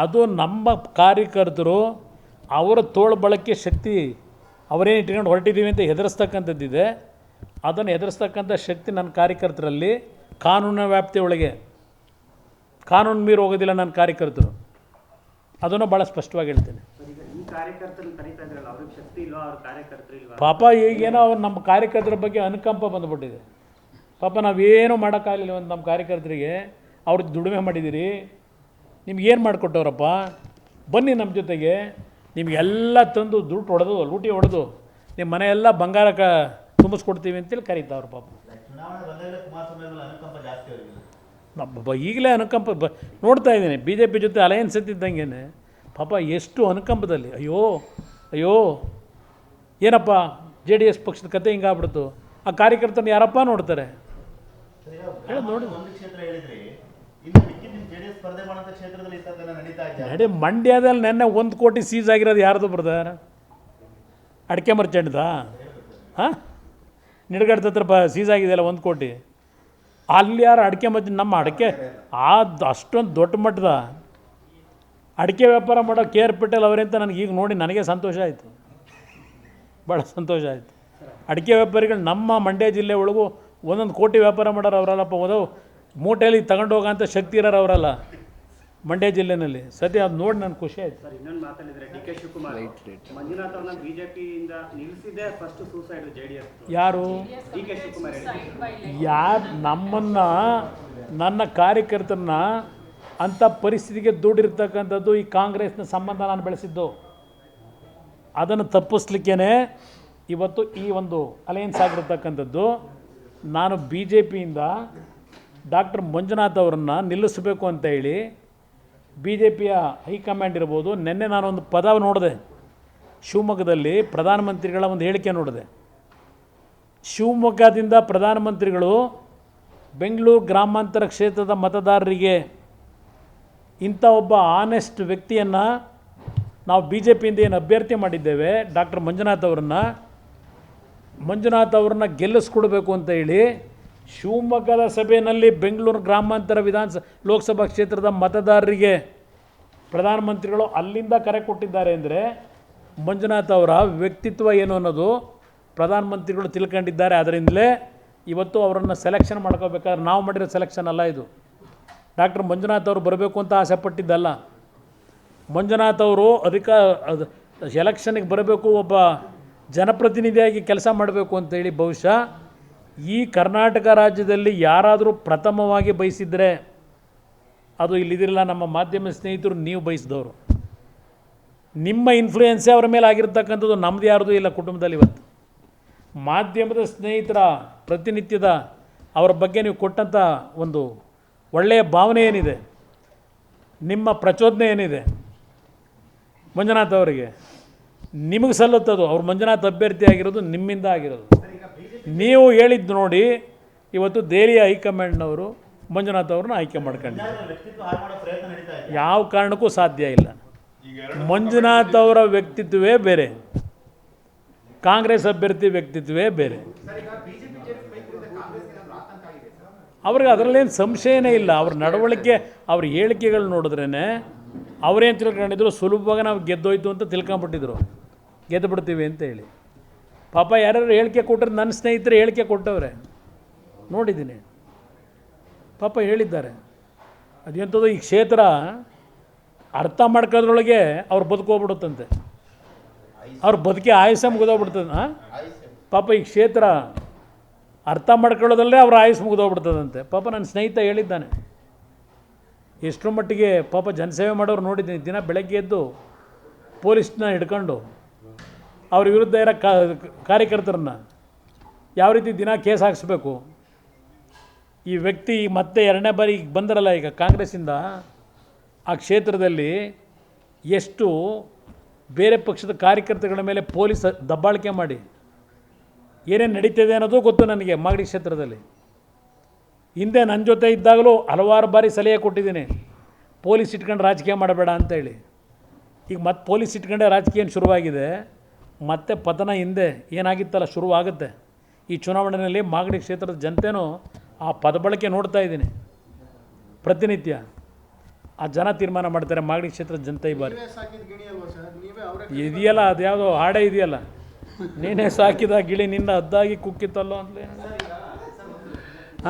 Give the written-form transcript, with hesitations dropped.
ಅದು ನಮ್ಮ ಕಾರ್ಯಕರ್ತರು ಅವರ ತೋಳು ಬಳಕೆ ಶಕ್ತಿ ಅವರೇನು ಇಟ್ಕೊಂಡು ಹೊರಟಿದ್ದೀವಿ ಅಂತ ಹೆದರಿಸ್ತಕ್ಕಂಥದ್ದಿದೆ. ಅದನ್ನು ಹೆದರಿಸ್ತಕ್ಕಂಥ ಶಕ್ತಿ ನನ್ನ ಕಾರ್ಯಕರ್ತರಲ್ಲಿ ಕಾನೂನಿನ ವ್ಯಾಪ್ತಿಯೊಳಗೆ, ಕಾನೂನು ಮೀರಿ ಹೋಗೋದಿಲ್ಲ ನನ್ನ ಕಾರ್ಯಕರ್ತರು. ಅದನ್ನು ಭಾಳ ಸ್ಪಷ್ಟವಾಗಿ ಹೇಳ್ತೇನೆ. ಪಾಪ ಈಗೇನೋ ಅವ್ರು ನಮ್ಮ ಕಾರ್ಯಕರ್ತರ ಬಗ್ಗೆ ಅನುಕಂಪ ಬಂದುಬಿಟ್ಟಿದೆ. ಪಾಪ ನಾವೇನೂ ಮಾಡೋಕ್ಕಾಗಲಿಲ್ಲ. ಒಂದು ನಮ್ಮ ಕಾರ್ಯಕರ್ತರಿಗೆ ಅವ್ರ ದುಡಿಮೆ ಮಾಡಿದ್ದೀರಿ, ನಿಮ್ಗೇನು ಮಾಡಿಕೊಟ್ಟವ್ರಪ್ಪ, ಬನ್ನಿ ನಮ್ಮ ಜೊತೆಗೆ, ನಿಮಗೆಲ್ಲ ತಂದು ದುಡ್ಡು ಹೊಡೆದು ಲೂಟಿ ಹೊಡೆದು ನಿಮ್ಮ ಮನೆಯೆಲ್ಲ ಬಂಗಾರ ತುಂಬಿಸ್ಕೊಡ್ತೀವಿ ಅಂತೇಳಿ ಕರೀತಾವ್ರು. ಪಾಪ ಈಗಲೇ ಅನುಕಂಪ ನೋಡ್ತಾ ಇದ್ದೀನಿ. ಬಿ ಜೆ ಪಿ ಜೊತೆ ಅಲಯನ್ಸ್ ಎತ್ತಿದ್ದಂಗೆ ಪಾಪ ಎಷ್ಟು ಅನುಕಂಪದಲ್ಲಿ, ಅಯ್ಯೋ ಅಯ್ಯೋ ಏನಪ್ಪ JDS ಪಕ್ಷದ ಕತೆ ಹಿಂಗಾಗ್ಬಿಡ್ತು. ಆ ಕಾರ್ಯಕರ್ತನ ಯಾರಪ್ಪ ನೋಡ್ತಾರೆ ನೋಡಿ. ನಡಿ ಮಂಡ್ಯದಲ್ಲಿ ನೆನ್ನೆ 1 ಕೋಟಿ ಸೀಸ್ ಆಗಿರೋದು ಯಾರ್ದು ಬ್ರದರ್? ಅಡಿಕೆ ಮರ್ಚೆಂಟ್ದ? ಹಾಂ, ನಿಡ್ಗಡ್ದ ಹತ್ರ ಸೀಸ್ ಆಗಿದೆಯಲ್ಲ 1 ಕೋಟಿ. ಅಲ್ಲಿ ಯಾರು ಅಡಿಕೆ ಮರ್ಚೆಂಟ್? ನಮ್ಮ ಅಡಿಕೆ ಅಷ್ಟೊಂದು ದೊಡ್ಡ ಮಟ್ಟದ ಅಡಿಕೆ ವ್ಯಾಪಾರ ಮಾಡೋ KR ಪಟೇಲ್ ಅವರಂತ ನನಗೀಗ ನೋಡಿ ನನಗೆ ಸಂತೋಷ ಆಯಿತು, ಭಾಳ ಸಂತೋಷ ಆಯಿತು. ಅಡಿಕೆ ವ್ಯಾಪಾರಿಗಳು ನಮ್ಮ ಮಂಡ್ಯ ಜಿಲ್ಲೆ ಒಳಗೂ 1 ಕೋಟಿ ವ್ಯಾಪಾರ ಮಾಡೋರು ಅವರಲ್ಲಪ್ಪ. ಮೂಟೆಯಲ್ಲಿ ತಗೊಂಡು ಹೋಗೋಂಥ ಶಕ್ತಿ ಇರೋರು ಅವರಲ್ಲ ಮಂಡ್ಯ ಜಿಲ್ಲೆನಲ್ಲಿ. ಸದ್ಯ ಅದು ನೋಡಿ ನನಗೆ ಖುಷಿ ಆಯಿತು. ಸರ್, ಇನ್ನೊಂದು ಮಾತಾಡಿದರೆ DK ಶಿವಕುಮಾರ್ ಮಂಜುನಾಥ್ ಅವ್ರನ್ನ BJPಯಿಂದ ನಿಲ್ಲಿಸಿದೆ ಫಸ್ಟ್ ಸೂಸೈಡ್ JDS. ಯಾರು? DK ಶಿವಕುಮಾರ್ ಯಾರು ನಮ್ಮನ್ನು, ನನ್ನ ಕಾರ್ಯಕರ್ತರನ್ನ ಅಂಥ ಪರಿಸ್ಥಿತಿಗೆ ದೂಡಿರ್ತಕ್ಕಂಥದ್ದು ಈ ಕಾಂಗ್ರೆಸ್ನ ಸಂಬಂಧ ನಾನು ಬೆಳೆಸಿದ್ದು. ಅದನ್ನು ತಪ್ಪಿಸ್ಲಿಕ್ಕೇ ಇವತ್ತು ಈ ಒಂದು ಅಲಯನ್ಸ್ ಆಗಿರ್ತಕ್ಕಂಥದ್ದು. ನಾನು BJPಯಿಂದ ಡಾಕ್ಟರ್ ಮಂಜುನಾಥ್ ಅವರನ್ನು ನಿಲ್ಲಿಸಬೇಕು ಅಂತ ಹೇಳಿ BJPಯ ಹೈಕಮಾಂಡ್ ಇರ್ಬೋದು. ನಿನ್ನೆ ನಾನೊಂದು ಪದ ನೋಡಿದೆ, ಶಿವಮೊಗ್ಗದಲ್ಲಿ ಪ್ರಧಾನಮಂತ್ರಿಗಳ ಒಂದು ಹೇಳಿಕೆ ನೋಡಿದೆ. ಶಿವಮೊಗ್ಗದಿಂದ ಪ್ರಧಾನಮಂತ್ರಿಗಳು ಬೆಂಗಳೂರು ಗ್ರಾಮಾಂತರ ಕ್ಷೇತ್ರದ ಮತದಾರರಿಗೆ ಇಂಥ ಒಬ್ಬ ಆನೆಸ್ಟ್ ವ್ಯಕ್ತಿಯನ್ನು ನಾವು BJPಯಿಂದ ಏನು ಅಭ್ಯರ್ಥಿ ಮಾಡಿದ್ದೇವೆ, ಡಾಕ್ಟರ್ ಮಂಜುನಾಥ್ ಅವ್ರನ್ನ ಗೆಲ್ಲಿಸ್ಕೊಡ್ಬೇಕು ಅಂತ ಹೇಳಿ ಶಿವಮೊಗ್ಗದ ಸಭೆಯಲ್ಲಿ ಬೆಂಗಳೂರು ಗ್ರಾಮಾಂತರ ಲೋಕಸಭಾ ಕ್ಷೇತ್ರದ ಮತದಾರರಿಗೆ ಪ್ರಧಾನಮಂತ್ರಿಗಳು ಅಲ್ಲಿಂದ ಕರೆ ಕೊಟ್ಟಿದ್ದಾರೆ ಅಂದರೆ ಮಂಜುನಾಥ್ ಅವರ ವ್ಯಕ್ತಿತ್ವ ಏನು ಅನ್ನೋದು ಪ್ರಧಾನಮಂತ್ರಿಗಳು ತಿಳ್ಕೊಂಡಿದ್ದಾರೆ. ಅದರಿಂದಲೇ ಇವತ್ತು ಅವರನ್ನು ಸೆಲೆಕ್ಷನ್ ಮಾಡ್ಕೋಬೇಕಾದ್ರೆ ನಾವು ಮಾಡಿರೋ ಸೆಲೆಕ್ಷನ್ ಅಲ್ಲ ಇದು. ಡಾಕ್ಟರ್ ಮಂಜುನಾಥ್ ಅವರು ಬರಬೇಕು ಅಂತ ಆಸೆ ಪಟ್ಟಿದ್ದಲ್ಲ. ಮಂಜುನಾಥ್ ಅವರು ಎಲೆಕ್ಷನ್ಗೆ ಬರಬೇಕು, ಒಬ್ಬ ಜನಪ್ರತಿನಿಧಿಯಾಗಿ ಕೆಲಸ ಮಾಡಬೇಕು ಅಂತೇಳಿ ಬಹುಶಃ ಈ ಕರ್ನಾಟಕ ರಾಜ್ಯದಲ್ಲಿ ಯಾರಾದರೂ ಪ್ರಥಮವಾಗಿ ಬಯಸಿದರೆ ಅದು ಇಲ್ಲಿದಿರಲ್ಲ. ನಮ್ಮ ಮಾಧ್ಯಮ ಸ್ನೇಹಿತರು, ನೀವು ಬಯಸಿದವರು, ನಿಮ್ಮ ಇನ್ಫ್ಲೂಯೆನ್ಸೇ ಅವರ ಮೇಲೆ ಆಗಿರ್ತಕ್ಕಂಥದ್ದು. ನಮ್ಮದು ಯಾರ್ದು ಇಲ್ಲ ಕುಟುಂಬದಲ್ಲಿ. ಇವತ್ತು ಮಾಧ್ಯಮದ ಸ್ನೇಹಿತರ ಪ್ರತಿನಿತ್ಯದ ಅವರ ಬಗ್ಗೆ ನೀವು ಕೊಟ್ಟಂಥ ಒಂದು ಒಳ್ಳೆಯ ಭಾವನೆ ಏನಿದೆ, ನಿಮ್ಮ ಪ್ರಚೋದನೆ ಏನಿದೆ ಮಂಜುನಾಥ್ ಅವರಿಗೆ, ನಿಮಗೆ ಸಲ್ಲುತ್ತದು. ಅವ್ರು ಮಂಜುನಾಥ್ ಅಭ್ಯರ್ಥಿ ಆಗಿರೋದು ನಿಮ್ಮಿಂದ ಆಗಿರೋದು. ನೀವು ಹೇಳಿದ್ದು ನೋಡಿ ಇವತ್ತು ದೆಹಲಿಯ ಹೈಕಮಾಂಡ್ನವರು ಮಂಜುನಾಥ್ ಅವ್ರನ್ನ ಆಯ್ಕೆ ಮಾಡ್ಕೊಂಡಿದ್ದಾರೆ. ಯಾವ ಕಾರಣಕ್ಕೂ ಸಾಧ್ಯ ಇಲ್ಲ. ಮಂಜುನಾಥ್ ಅವರ ವ್ಯಕ್ತಿತ್ವವೇ ಬೇರೆ, ಕಾಂಗ್ರೆಸ್ ಅಭ್ಯರ್ಥಿ ವ್ಯಕ್ತಿತ್ವವೇ ಬೇರೆ. ಅವ್ರಿಗೆ ಅದರಲ್ಲೇನು ಸಂಶಯನೇ ಇಲ್ಲ. ಅವ್ರ ನಡವಳಿಕೆ, ಅವ್ರ ಹೇಳಿಕೆಗಳು ನೋಡಿದ್ರೇ ಅವರೇನು ತಿಳ್ಕೊಂಡಿದ್ರು, ಸುಲಭವಾಗಿ ನಾವು ಗೆದ್ದೋಯ್ತು ಅಂತ ತಿಳ್ಕೊಂಬಿಟ್ಟಿದ್ರು, ಗೆದ್ದು ಬಿಡ್ತೀವಿ ಅಂತ ಹೇಳಿ. ಪಾಪ ಯಾರ್ಯಾರು ಹೇಳಿಕೆ ಕೊಟ್ಟರೆ, ನನ್ನ ಸ್ನೇಹಿತರು ಹೇಳಿಕೆ ಕೊಟ್ಟವ್ರೆ ನೋಡಿದ್ದೀನಿ, ಪಾಪ ಹೇಳಿದ್ದಾರೆ. ಅದೆಂಥದ್ದು ಈ ಕ್ಷೇತ್ರ ಅರ್ಥ ಮಾಡ್ಕೋದ್ರೊಳಗೆ ಅವ್ರು ಬದುಕೋಗ್ಬಿಡುತ್ತಂತೆ, ಅವ್ರ ಬದುಕಿ ಆಯುಷ ಮುಗಿದೋಗ್ಬಿಡ್ತದೆ. ಪಾಪ ಈ ಕ್ಷೇತ್ರ ಅರ್ಥ ಮಾಡ್ಕೊಳ್ಳೋದಲ್ಲೇ ಅವ್ರ ಆಯುಷ್ ಮುಗಿದೋಗ್ಬಿಡ್ತದಂತೆ. ಪಾಪ ನನ್ನ ಸ್ನೇಹಿತ ಹೇಳಿದ್ದಾನೆ. ಎಷ್ಟರ ಮಟ್ಟಿಗೆ ಪಾಪ ಜನಸೇವೆ ಮಾಡೋರು ನೋಡಿದ್ದೀನಿ. ದಿನ ಬೆಳಗ್ಗೆ ಎದ್ದು ಪೊಲೀಸ್ನ ಹಿಡ್ಕೊಂಡು ಅವ್ರ ವಿರುದ್ಧ ಇರೋ ಕಾರ್ಯಕರ್ತರನ್ನ ಯಾವ ರೀತಿ ದಿನ ಕೇಸ್ ಹಾಕಿಸ್ಬೇಕು. ಈ ವ್ಯಕ್ತಿ ಮತ್ತೆ 2ನೇ ಬಾರಿ ಬಂದರಲ್ಲ ಈಗ ಕಾಂಗ್ರೆಸ್ಸಿಂದ, ಆ ಕ್ಷೇತ್ರದಲ್ಲಿ ಎಷ್ಟು ಬೇರೆ ಪಕ್ಷದ ಕಾರ್ಯಕರ್ತಗಳ ಮೇಲೆ ಪೊಲೀಸ್ ದಬ್ಬಾಳಿಕೆ ಮಾಡಿ ಏನೇನು ನಡೀತಿದೆ ಅನ್ನೋದು ಗೊತ್ತು ನನಗೆ. ಮಾಗಡಿ ಕ್ಷೇತ್ರದಲ್ಲಿ ಹಿಂದೆ ನನ್ನ ಜೊತೆ ಇದ್ದಾಗಲೂ ಹಲವಾರು ಬಾರಿ ಸಲಹೆ ಕೊಟ್ಟಿದ್ದೀನಿ, ಪೊಲೀಸ್ ಇಟ್ಕೊಂಡು ರಾಜಕೀಯ ಮಾಡಬೇಡ ಅಂತೇಳಿ. ಈಗ ಮತ್ತೆ ಪೊಲೀಸ್ ಇಟ್ಕೊಂಡೇ ರಾಜಕೀಯ ಶುರುವಾಗಿದೆ. ಮತ್ತೆ ಪತನ ಹಿಂದೆ ಏನಾಗಿತ್ತಲ್ಲ ಶುರುವಾಗುತ್ತೆ. ಈ ಚುನಾವಣೆಯಲ್ಲಿ ಮಾಗಡಿ ಕ್ಷೇತ್ರದ ಜನತೆನೂ ಆ ಪದಬಳಕೆ ನೋಡ್ತಾ ಇದ್ದೀನಿ. ಪ್ರತಿನಿತ್ಯ ಆ ಜನ ತೀರ್ಮಾನ ಮಾಡ್ತಾರೆ. ಮಾಗಡಿ ಕ್ಷೇತ್ರದ ಜನತೆ ಈ ಬಾರಿ ನೀವೇ ಸಾಕಿದ ಗಿಣಿ ಅಲ್ವಾ ಸರ್? ನೀವೇ ಅವರೇ ಇದೆಯಲ್ಲ, ಅದು ಯಾವುದೋ ಹಾಡೇ ಇದೆಯಲ್ಲ, ನೀನೇ ಸಾಕಿದ ಗಿಳಿ ನಿನ್ನ ಹದ್ದಾಗಿ ಕುಕ್ಕಿತ್ತಲ್ಲೋ ಅಂತಲೇ.